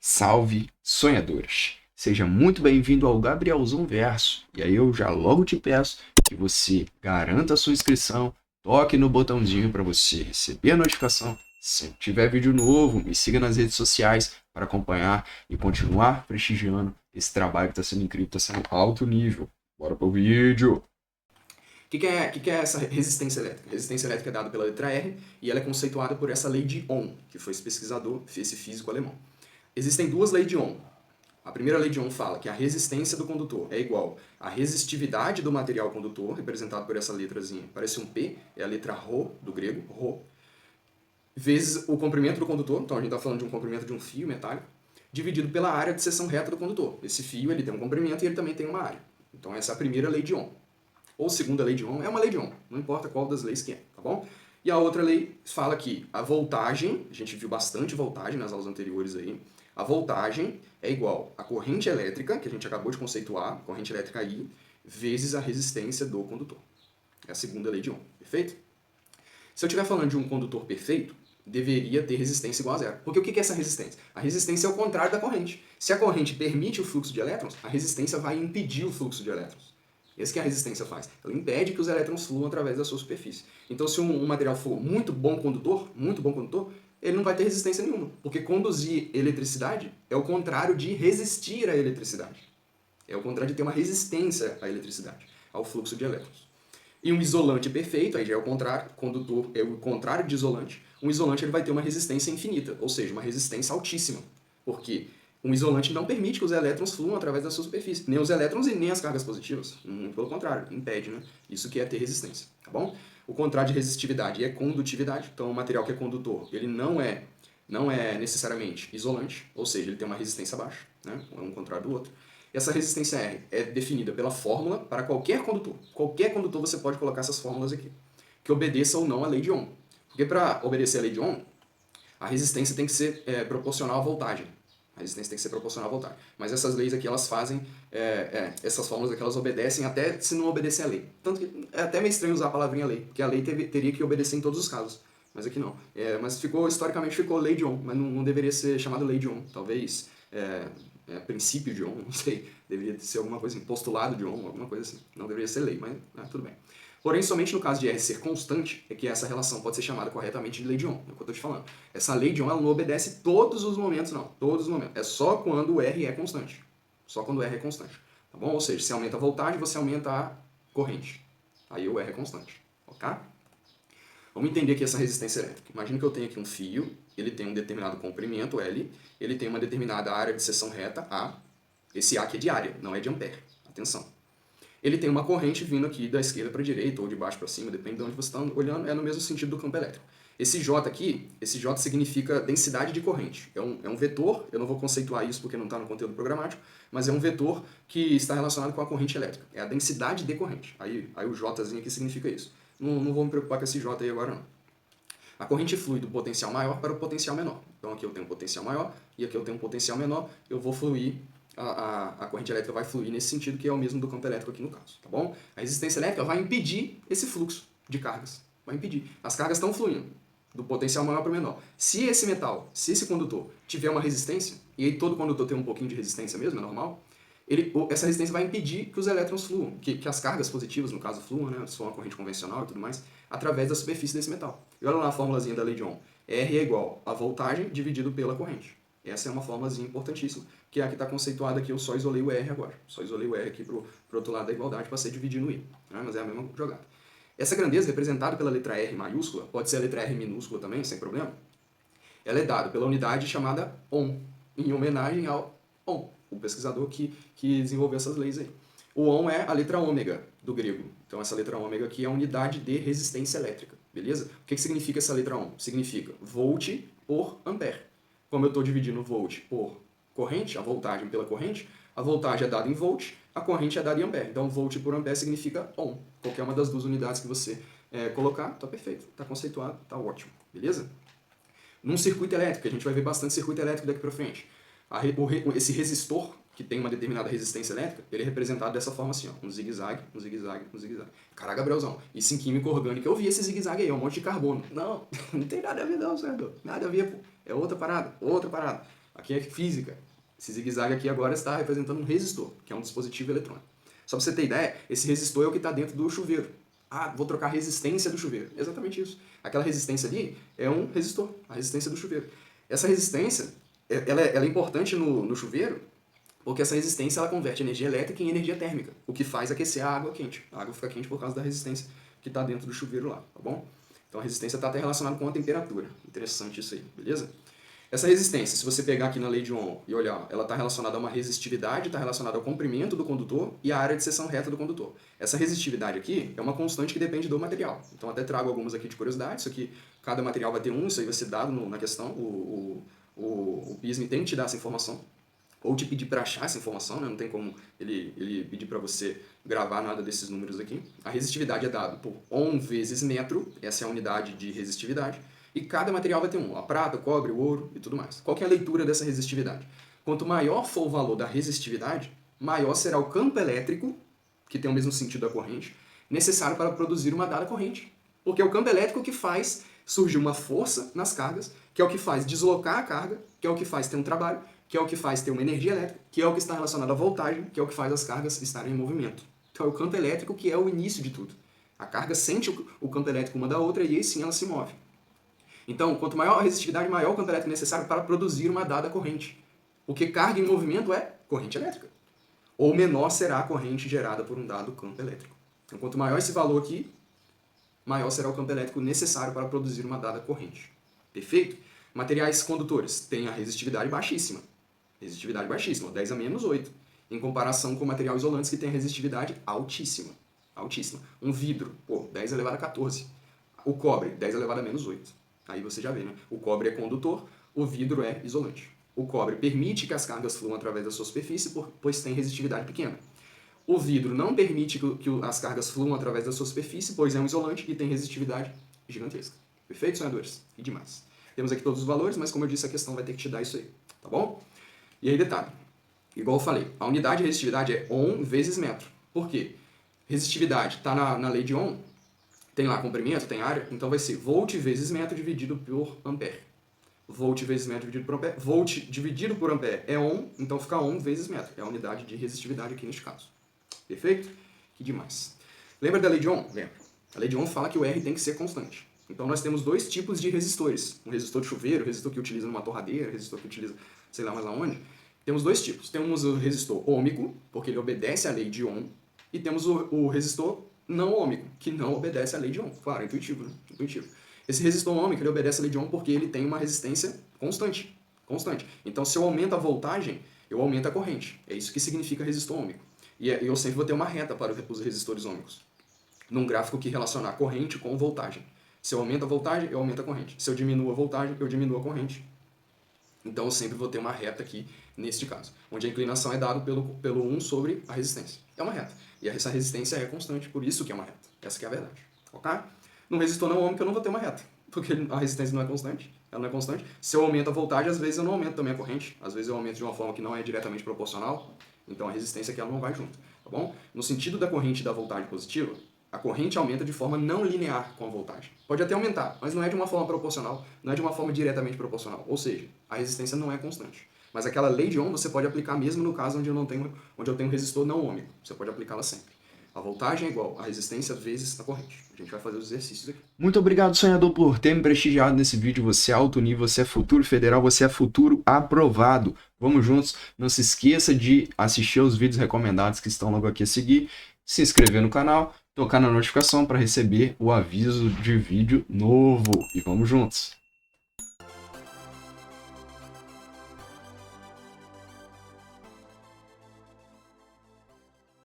Salve, sonhadores! Seja muito bem-vindo ao Gabrielzão Verso. E aí eu já logo te peço que você garanta a sua inscrição, toque no botãozinho para você receber a notificação. Se tiver vídeo novo, me siga nas redes sociais para acompanhar e continuar prestigiando esse trabalho que está sendo incrível, está sendo alto nível. Bora pro vídeo! O que é essa resistência elétrica? A resistência elétrica é dada pela letra R e ela é conceituada por essa lei de Ohm, que foi esse pesquisador, esse físico alemão. Existem duas leis de Ohm. A primeira lei de Ohm fala que a resistência do condutor é igual à resistividade do material condutor, representado por essa letrazinha, parece um P, é a letra Rho, do grego, Rho, vezes o comprimento do condutor, então a gente está falando de um comprimento de um fio metálico, dividido pela área de seção reta do condutor. Esse fio ele tem um comprimento e ele também tem uma área. Então essa é a primeira lei de Ohm. Ou segunda lei de Ohm, é uma lei de Ohm, não importa qual das leis que é, tá bom? E a outra lei fala que a voltagem, a gente viu bastante voltagem nas aulas anteriores aí, a voltagem é igual à corrente elétrica, que a gente acabou de conceituar, corrente elétrica I, vezes a resistência do condutor. É a segunda lei de Ohm, perfeito? Se eu estiver falando de um condutor perfeito, deveria ter resistência igual a zero. Porque o que é essa resistência? A resistência é o contrário da corrente. Se a corrente permite o fluxo de elétrons, a resistência vai impedir o fluxo de elétrons. Isso que a resistência faz. Ela impede que os elétrons fluam através da sua superfície. Então, se um material for muito bom condutor, ele não vai ter resistência nenhuma. Porque conduzir eletricidade é o contrário de resistir à eletricidade. É o contrário de ter uma resistência à eletricidade, ao fluxo de elétrons. E um isolante perfeito, aí já é o contrário, condutor é o contrário de isolante. Um isolante ele vai ter uma resistência infinita, ou seja, uma resistência altíssima. Porque um isolante não permite que os elétrons fluam através da sua superfície, nem os elétrons e nem as cargas positivas. Pelo contrário, impede, né? Isso que é ter resistência, tá bom? O contrário de resistividade é condutividade. Então, o material que é condutor, ele não é necessariamente isolante, ou seja, ele tem uma resistência baixa, né? Um contrário do outro. Essa resistência R é definida pela fórmula para qualquer condutor. Qualquer condutor você pode colocar essas fórmulas aqui, que obedeça ou não à lei de Ohm. Porque para obedecer à lei de Ohm, a resistência tem que ser proporcional à voltagem. A resistência tem que ser proporcional à voltagem. Mas essas leis aqui, elas fazem, essas fórmulas aqui, elas obedecem até se não obedecer à lei. Tanto que é até meio estranho usar a palavrinha lei, porque a lei teria que obedecer em todos os casos. Mas aqui não. Mas historicamente ficou lei de Ohm, mas não deveria ser chamado lei de Ohm. Talvez princípio de Ohm, não sei. Deveria ser alguma coisa assim, postulado de Ohm, alguma coisa assim. Não deveria ser lei, mas tudo bem. Porém, somente no caso de R ser constante é que essa relação pode ser chamada corretamente de lei de Ohm. É o que eu estou te falando. Essa lei de Ohm ela não obedece todos os momentos, não. Todos os momentos. É só quando o R é constante. Só quando o R é constante. Tá bom? Ou seja, se aumenta a voltagem, você aumenta a corrente. Aí o R é constante. Ok? Vamos entender aqui essa resistência elétrica. Imagina que eu tenho aqui um fio, ele tem um determinado comprimento, L, ele tem uma determinada área de seção reta, A. Esse A aqui é de área, não é de ampere. Atenção. Ele tem uma corrente vindo aqui da esquerda para a direita ou de baixo para cima, depende de onde você está olhando, é no mesmo sentido do campo elétrico. Esse J aqui, esse J significa densidade de corrente. É um vetor, eu não vou conceituar isso porque não está no conteúdo programático, mas é um vetor que está relacionado com a corrente elétrica. É a densidade de corrente. Aí o Jzinho aqui significa isso. Não vou me preocupar com esse J aí agora não. A corrente flui do potencial maior para o potencial menor. Então aqui eu tenho um potencial maior e aqui eu tenho um potencial menor, eu vou fluir a corrente elétrica vai fluir nesse sentido, que é o mesmo do campo elétrico aqui no caso, tá bom? A resistência elétrica vai impedir esse fluxo de cargas, vai impedir. As cargas estão fluindo do potencial maior para o menor. Se esse condutor tiver uma resistência, e aí todo condutor tem um pouquinho de resistência mesmo, é normal, essa resistência vai impedir que os elétrons fluam, que as cargas positivas, no caso, fluam, né, se for uma corrente convencional e tudo mais, através da superfície desse metal. E olha lá a formulazinha da lei de Ohm. R é igual a voltagem dividido pela corrente. Essa é uma formulazinha importantíssima, que é a que está conceituada aqui, eu só isolei o R agora. Só isolei o R aqui para o outro lado da igualdade, passei dividindo o I. Né? Mas é a mesma jogada. Essa grandeza, representada pela letra R maiúscula, pode ser a letra R minúscula também, sem problema, ela é dada pela unidade chamada Ohm, em homenagem ao Ohm, o pesquisador que desenvolveu essas leis aí. O Ohm é a letra ômega do grego. Então essa letra ômega aqui é a unidade de resistência elétrica, beleza? O que significa essa letra Ohm? Significa volt por ampere. Como eu estou dividindo volt por corrente, a voltagem pela corrente, a voltagem é dada em volt, a corrente é dada em ampere. Então, volt por ampere significa Ohm. Qualquer uma das duas unidades que você colocar, está perfeito, está conceituado, está ótimo, beleza? Num circuito elétrico, a gente vai ver bastante circuito elétrico daqui para frente. Esse resistor, que tem uma determinada resistência elétrica, ele é representado dessa forma assim, ó, um zigue-zague, um zigue-zague, um zigue-zague. Caraca, Gabrielzão, isso em química orgânica eu vi esse zigue-zague aí, é um monte de carbono. Não, não tem nada a ver não, senhor. Nada a ver, pô. É outra parada, outra parada. Aqui é física. Esse zigue-zague aqui agora está representando um resistor, que é um dispositivo eletrônico. Só para você ter ideia, esse resistor é o que está dentro do chuveiro. Ah, vou trocar a resistência do chuveiro. Exatamente isso. Aquela resistência ali é um resistor, a resistência do chuveiro. Essa resistência, ela é importante no chuveiro, porque essa resistência ela converte energia elétrica em energia térmica, o que faz aquecer a água quente. A água fica quente por causa da resistência que está dentro do chuveiro lá, tá bom? Então a resistência está até relacionada com a temperatura. Interessante isso aí, beleza? Essa resistência, se você pegar aqui na lei de Ohm e olhar, ela está relacionada a uma resistividade, está relacionada ao comprimento do condutor e à área de seção reta do condutor. Essa resistividade aqui é uma constante que depende do material. Então até trago algumas aqui de curiosidade. Isso aqui, cada material vai ter um, isso aí vai ser dado na questão. O PISM tem que te dar essa informação, ou te pedir para achar essa informação, né? Não tem como ele pedir para você gravar nada desses números aqui. A resistividade é dada por Ohm vezes metro, essa é a unidade de resistividade. E cada material vai ter um, a prata, o cobre, o ouro e tudo mais. Qual que é a leitura dessa resistividade? Quanto maior for o valor da resistividade, maior será o campo elétrico, que tem o mesmo sentido da corrente, necessário para produzir uma dada corrente. Porque é o campo elétrico que faz surgir uma força nas cargas, que é o que faz deslocar a carga, que é o que faz ter um trabalho, que é o que faz ter uma energia elétrica, que é o que está relacionado à voltagem, que é o que faz as cargas estarem em movimento. Então é o campo elétrico que é o início de tudo. A carga sente o campo elétrico uma da outra e aí sim ela se move. Então, quanto maior a resistividade, maior o campo elétrico necessário para produzir uma dada corrente. Porque carga em movimento é corrente elétrica. Ou menor será a corrente gerada por um dado campo elétrico. Então, quanto maior esse valor aqui, maior será o campo elétrico necessário para produzir uma dada corrente. Perfeito? Materiais condutores têm a resistividade baixíssima. Resistividade baixíssima, 10 a menos 8. Em comparação com material isolantes que tem a resistividade altíssima. Altíssima. Um vidro, 10 elevado a 14. O cobre, 10 elevado a menos 8. Aí você já vê, né? O cobre é condutor, o vidro é isolante. O cobre permite que as cargas fluam através da sua superfície, pois tem resistividade pequena. O vidro não permite que as cargas fluam através da sua superfície, pois é um isolante e tem resistividade gigantesca. Perfeito, sonhadores? E demais. Temos aqui todos os valores, mas como eu disse, a questão vai ter que te dar isso aí, tá bom? E aí, detalhe. Igual eu falei, a unidade de resistividade é Ohm vezes metro. Por quê? Resistividade está na lei de Ohm, tem lá comprimento, tem área, então vai ser volt vezes metro dividido por ampere. Volt vezes metro dividido por ampere. Volt dividido por ampere é Ohm, então fica Ohm vezes metro. É a unidade de resistividade aqui neste caso. Perfeito? Que demais. Lembra da lei de Ohm? Lembra. A lei de Ohm fala que o R tem que ser constante. Então nós temos dois tipos de resistores. Um resistor de chuveiro, um resistor que utiliza numa torradeira, um resistor que utiliza sei lá mais aonde. Temos dois tipos. Temos o resistor ôhmico, porque ele obedece à lei de Ohm, e temos o resistor não ôhmico, que não obedece à lei de Ohm. Claro, é intuitivo, né? Intuitivo. Esse resistor ôhmico, ele obedece à lei de Ohm porque ele tem uma resistência constante. Constante. Então, se eu aumento a voltagem, eu aumento a corrente. É isso que significa resistor ôhmico. E eu sempre vou ter uma reta para os resistores ôhmicos. Num gráfico que relacionar corrente com voltagem. Se eu aumento a voltagem, eu aumento a corrente. Se eu diminuo a voltagem, eu diminuo a corrente. Então, eu sempre vou ter uma reta aqui, neste caso. Onde a inclinação é dada pelo 1 sobre a resistência. É uma reta. E essa resistência é constante, por isso que é uma reta. Essa que é a verdade. Ok? No resistor não ôhmico eu não vou ter uma reta, porque a resistência não é constante. Ela não é constante. Se eu aumento a voltagem, às vezes eu não aumento também a corrente. Às vezes eu aumento de uma forma que não é diretamente proporcional. Então a resistência aqui ela não vai junto. Tá bom? No sentido da corrente e da voltagem positiva, a corrente aumenta de forma não linear com a voltagem. Pode até aumentar, mas não é de uma forma proporcional, não é de uma forma diretamente proporcional. Ou seja, a resistência não é constante. Mas aquela lei de Ohm você pode aplicar mesmo no caso onde eu tenho resistor não ôhmico. Você pode aplicá-la sempre. A voltagem é igual a resistência vezes a corrente. A gente vai fazer os exercícios aqui. Muito obrigado, sonhador, por ter me prestigiado nesse vídeo. Você é alto nível, você é futuro federal, você é futuro aprovado. Vamos juntos. Não se esqueça de assistir os vídeos recomendados que estão logo aqui a seguir. Se inscrever no canal, tocar na notificação para receber o aviso de vídeo novo. E vamos juntos.